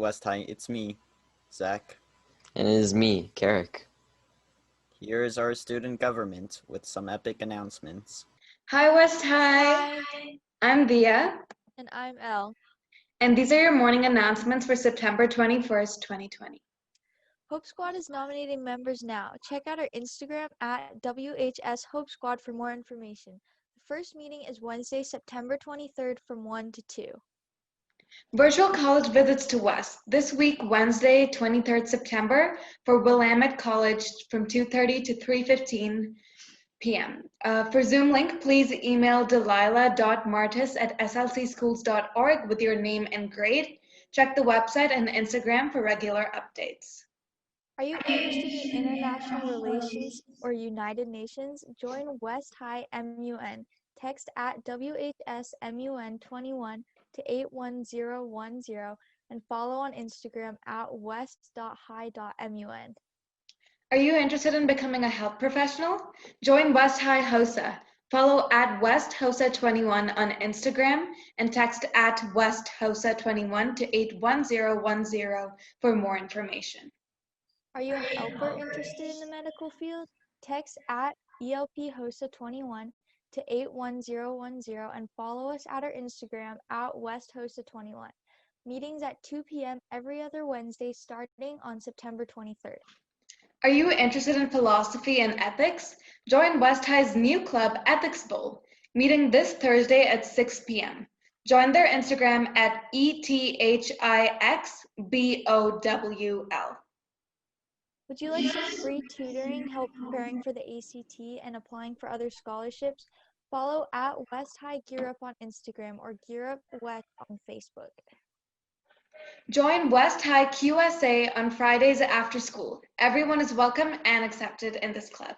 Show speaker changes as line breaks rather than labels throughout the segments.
West High. It's me, Zach.
And it is me, Carrick.
Here is our student government with some epic announcements.
Hi, West High. I'm Via,
And I'm Elle.
and these are your morning announcements for September 21st, 2020.
Hope Squad is nominating members now. Check out our Instagram at WHS Hope Squad for more information. The first meeting is Wednesday, September 23rd from 1 to 2.
Virtual college visits to West. This week, Wednesday, 23rd September, for Willamette College from 2:30 to 3:15 p.m. For Zoom link, please email delilah.martis@slcschools.org with your name and grade. Check the website and Instagram for regular updates.
Are you interested in international relations or United Nations? Join West High MUN. Text at WHSMUN21 to 81010 and follow on Instagram at west.high.mun.
Are you interested in becoming a health professional? Join West High HOSA. Follow at WestHOSA21 on Instagram and text at WestHOSA21 to 81010 for more information.
Are you a helper interested in the medical field? Text at ELPHOSA21 to 81010 and follow us at our Instagram at WestHOSA21. Meetings at 2 p.m. every other Wednesday starting on September 23rd.
Are you interested in philosophy and ethics? Join West High's new club, Ethics Bowl, meeting this Thursday at 6 p.m. Join their Instagram at ETHIXBOWL.
Would you like some free tutoring, help preparing for the ACT, and applying for other scholarships? Follow at West High Gear Up on Instagram or Gear Up West on Facebook.
Join West High QSA on Fridays after school. Everyone is welcome and accepted in this club.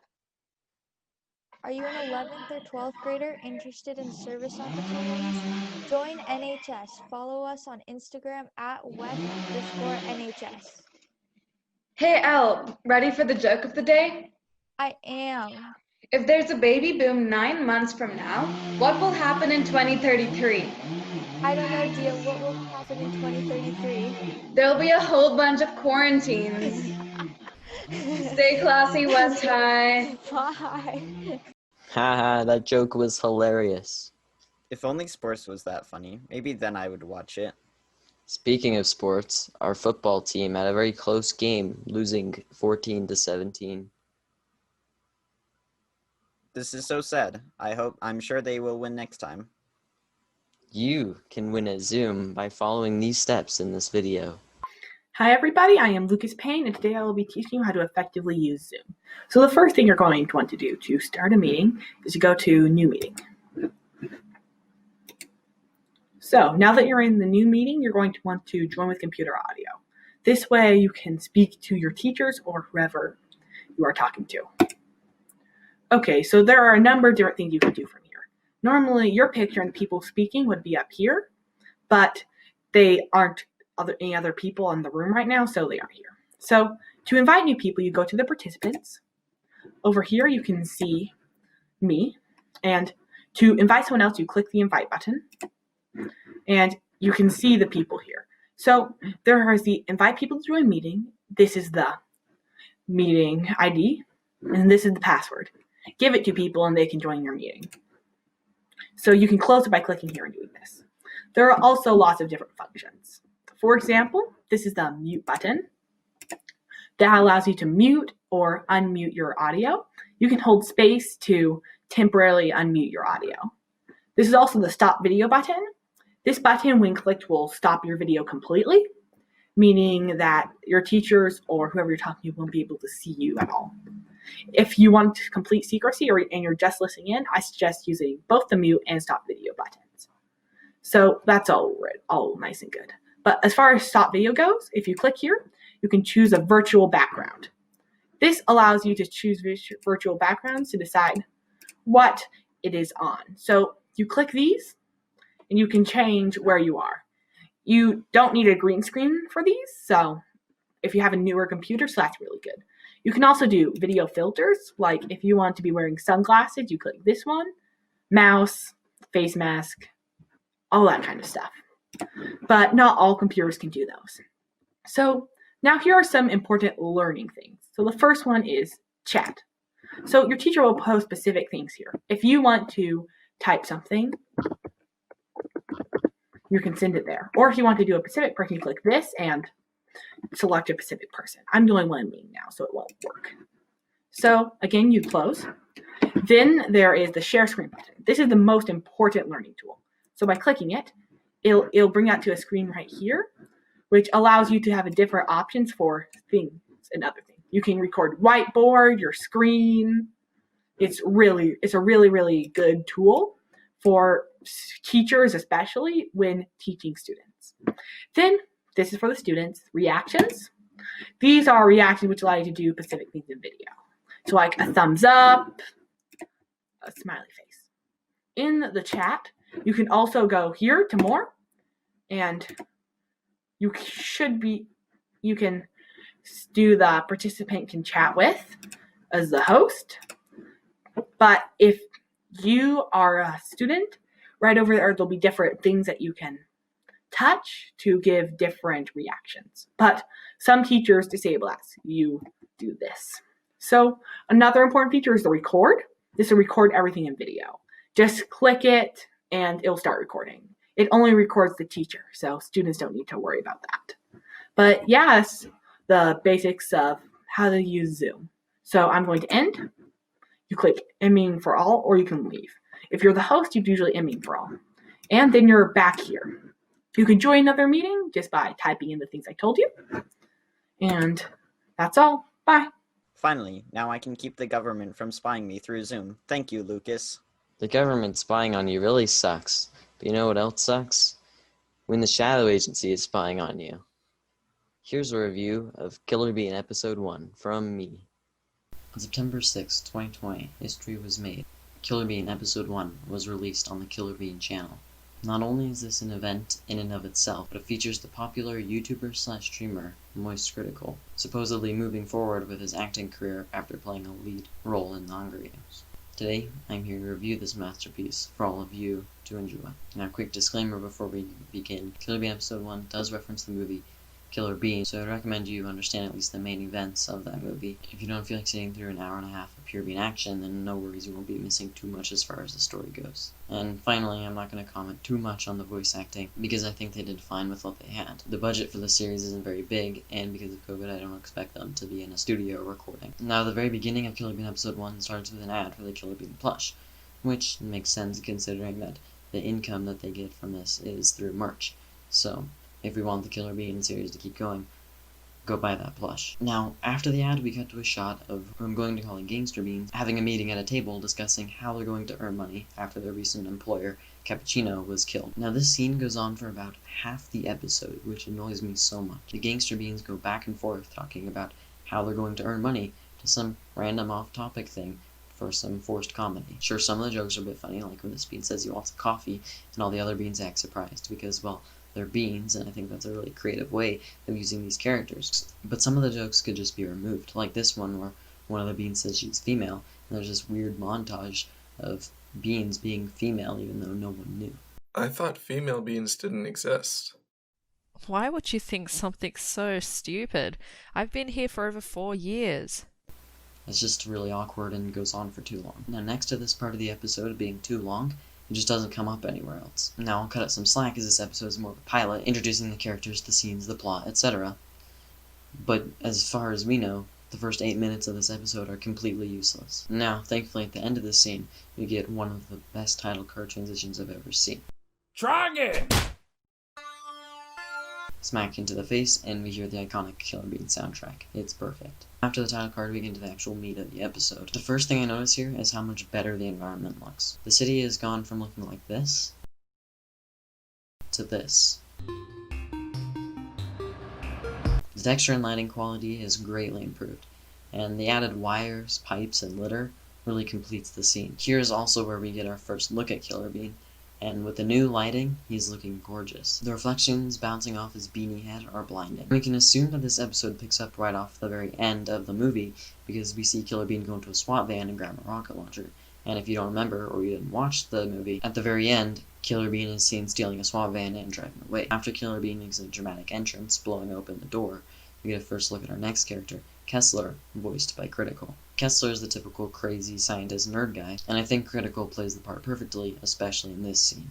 Are you an 11th or 12th grader interested in service opportunities? Join NHS. Follow us on Instagram at West_NHS.
Hey Elle, ready for the joke of the day?
I am.
If there's a baby boom 9 months from now, what will happen in 2033?
I don't know, Dia. What will happen in 2033?
There'll be a whole bunch of quarantines. Stay classy, West High.
Bye.
Haha, that joke was hilarious.
If only sports was that funny, maybe then I would watch it.
Speaking of sports, our football team had a very close game, losing 14-17.
This is so sad. I'm sure they will win next time.
You can win a Zoom by following these steps in this video.
Hi everybody, I am Lucas Payne, and today I will be teaching you how to effectively use Zoom. So the first thing you're going to want to do to start a meeting is to go to New Meeting. So now that you're in the new meeting, you're going to want to join with computer audio. This way you can speak to your teachers or whoever you are talking to. Okay, so there are a number of different things you can do from here. Normally your picture and the people speaking would be up here, but they aren't any other people in the room right now, so they aren't here. So to invite new people, you go to the participants. Over here you can see me, and to invite someone else, you click the invite button, and you can see the people here. So there is the invite people to join meeting. This is the meeting ID, and this is the password. Give it to people and they can join your meeting. So you can close it by clicking here and doing this. There are also lots of different functions. For example, this is the mute button. That allows you to mute or unmute your audio. You can hold space to temporarily unmute your audio. This is also the stop video button. This button, when clicked, will stop your video completely, meaning that your teachers or whoever you're talking to won't be able to see you at all. If you want complete secrecy and you're just listening in, I suggest using both the mute and stop video buttons. So that's all nice and good. But as far as stop video goes, if you click here, you can choose a virtual background. This allows you to choose virtual backgrounds to decide what it is on. So you click these, and you can change where you are. You don't need a green screen for these, so if you have a newer computer, so that's really good. You can also do video filters, like if you want to be wearing sunglasses, you click this one, mouse, face mask, all that kind of stuff. But not all computers can do those. So now here are some important learning things. So the first one is chat. So your teacher will post specific things here. If you want to type something, you can send it there. Or if you want to do a specific person, you click this and select a specific person. I'm the only one meeting now, so it won't work. So again, you close. Then there is the share screen button. This is the most important learning tool. So by clicking it, it'll bring that to a screen right here, which allows you to have different options for things and other things. You can record whiteboard, your screen. It's a really, really good tool for teachers, especially when teaching students. Then this is for the students, reactions. These are reactions which allow you to do specific things in video. So like a thumbs up, a smiley face. In the chat, you can also go here to more, and you can do the participant can chat with as the host. But if you are a student, right over there, there'll be different things that you can touch to give different reactions. But some teachers disable that, so you do this. So another important feature is the record. This will record everything in video. Just click it and it'll start recording. It only records the teacher, so students don't need to worry about that. But yes, the basics of how to use Zoom. So I'm going to end. You click end meeting for all, or you can leave. If you're the host, you'd usually end meeting for all. And then you're back here. You can join another meeting just by typing in the things I told you. And that's all. Bye.
Finally, now I can keep the government from spying me through Zoom. Thank you, Lucas.
The government spying on you really sucks. But you know what else sucks? When the shadow agency is spying on you. Here's a review of Killer Bean Episode 1 from me. On September 6, 2020, history was made. Killer Bean Episode 1 was released on the Killer Bean channel. Not only is this an event in and of itself, but it features the popular YouTuber/streamer Moist Critical, supposedly moving forward with his acting career after playing a lead role in the Hunger Games. Today, I'm here to review this masterpiece for all of you to enjoy. Now, quick disclaimer before we begin. Killer Bean Episode 1 does reference the movie Killer Bean, so I'd recommend you understand at least the main events of that movie. If you don't feel like sitting through an hour and a half of pure bean action, then no worries, you won't be missing too much as far as the story goes. And finally, I'm not going to comment too much on the voice acting, because I think they did fine with what they had. The budget for the series isn't very big, and because of COVID, I don't expect them to be in a studio recording. Now, the very beginning of Killer Bean Episode 1 starts with an ad for the Killer Bean plush, which makes sense considering that the income that they get from this is through merch. So, if we want the Killer Bean series to keep going, go buy that plush. Now, after the ad, we cut to a shot of who I'm going to call it Gangster Beans having a meeting at a table discussing how they're going to earn money after their recent employer, Cappuccino, was killed. Now, this scene goes on for about half the episode, which annoys me so much. The Gangster Beans go back and forth talking about how they're going to earn money to some random off-topic thing for some forced comedy. Sure, some of the jokes are a bit funny, like when this bean says he wants a coffee, and all the other beans act surprised because, well, they're beans, and I think that's a really creative way of using these characters. But some of the jokes could just be removed, like this one where one of the beans says she's female, and there's this weird montage of beans being female even though no one knew.
I thought female beans didn't exist.
Why would you think something so stupid? I've been here for over 4 years.
It's just really awkward and goes on for too long. Now, next to this part of the episode being too long, it just doesn't come up anywhere else. Now, I'll cut it some slack as this episode is more of a pilot, introducing the characters, the scenes, the plot, etc. But as far as we know, the first 8 minutes of this episode are completely useless. Now, thankfully, at the end of this scene, we get one of the best title card transitions I've ever seen.
Try it!
Smack into the face, and we hear the iconic Killer Bean soundtrack. It's perfect. After the title card, we get into the actual meat of the episode. The first thing I notice here is how much better the environment looks. The city has gone from looking like this to this. The texture and lighting quality is greatly improved, and the added wires, pipes, and litter really completes the scene. Here's also where we get our first look at Killer Bean, and with the new lighting, he's looking gorgeous. The reflections bouncing off his beanie head are blinding. We can assume that this episode picks up right off the very end of the movie, because we see Killer Bean go into a SWAT van and grab a rocket launcher, And if you don't remember, or you didn't watch the movie, at the very end, Killer Bean is seen stealing a SWAT van and driving away. After Killer Bean makes a dramatic entrance, blowing open the door, we get a first look at our next character, Kessler, voiced by Critical. Kessler is the typical crazy scientist nerd guy, and I think Critical plays the part perfectly, especially in this scene.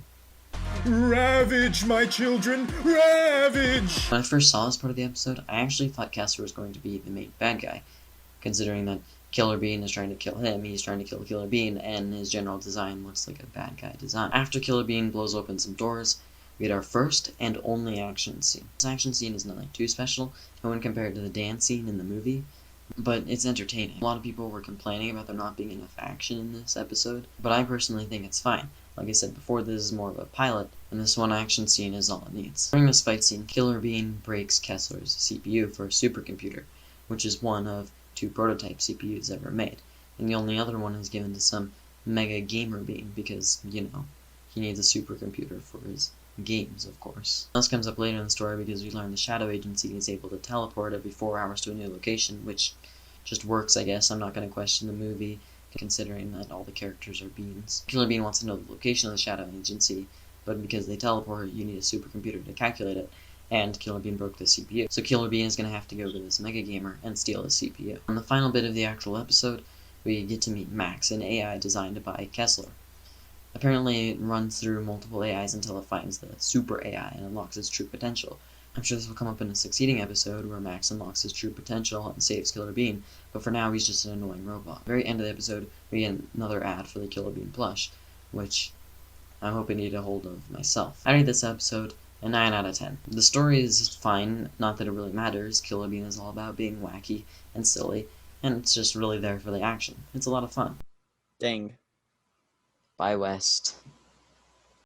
Ravage, my children, ravage!
When I first saw this part of the episode, I actually thought Kessler was going to be the main bad guy, considering that Killer Bean is trying to kill him, he's trying to kill Killer Bean, and his general design looks like a bad guy design. After Killer Bean blows open some doors, we get our first and only action scene. This action scene is nothing too special, and when compared to the dance scene in the movie, but it's entertaining. A lot of people were complaining about there not being enough action in this episode, but I personally think it's fine. Like I said before, this is more of a pilot, and this one action scene is all it needs. During this fight scene, Killer Bean breaks Kessler's CPU for a supercomputer, which is one of 2 prototype CPUs ever made, and the only other one is given to some Mega Gamer Bean because, you know, he needs a supercomputer for his games, of course. This comes up later in the story because we learn the Shadow Agency is able to teleport every 4 hours to a new location, which just works, I guess. I'm not going to question the movie, considering that all the characters are beans. Killer Bean wants to know the location of the Shadow Agency, but because they teleport, you need a supercomputer to calculate it, and Killer Bean broke the CPU. So Killer Bean is going to have to go to this Mega Gamer and steal the CPU. On the final bit of the actual episode, we get to meet Max, an AI designed by Kessler. Apparently, it runs through multiple AIs until it finds the super AI and unlocks its true potential. I'm sure this will come up in a succeeding episode where Max unlocks his true potential and saves Killer Bean, but for now he's just an annoying robot. At the very end of the episode, we get another ad for the Killer Bean plush, which I'm hoping to get a hold of myself. I rate this episode a 9 out of 10. The story is fine, not that it really matters. Killer Bean is all about being wacky and silly, and it's just really there for the action. It's a lot of fun.
Dang.
Bye, West.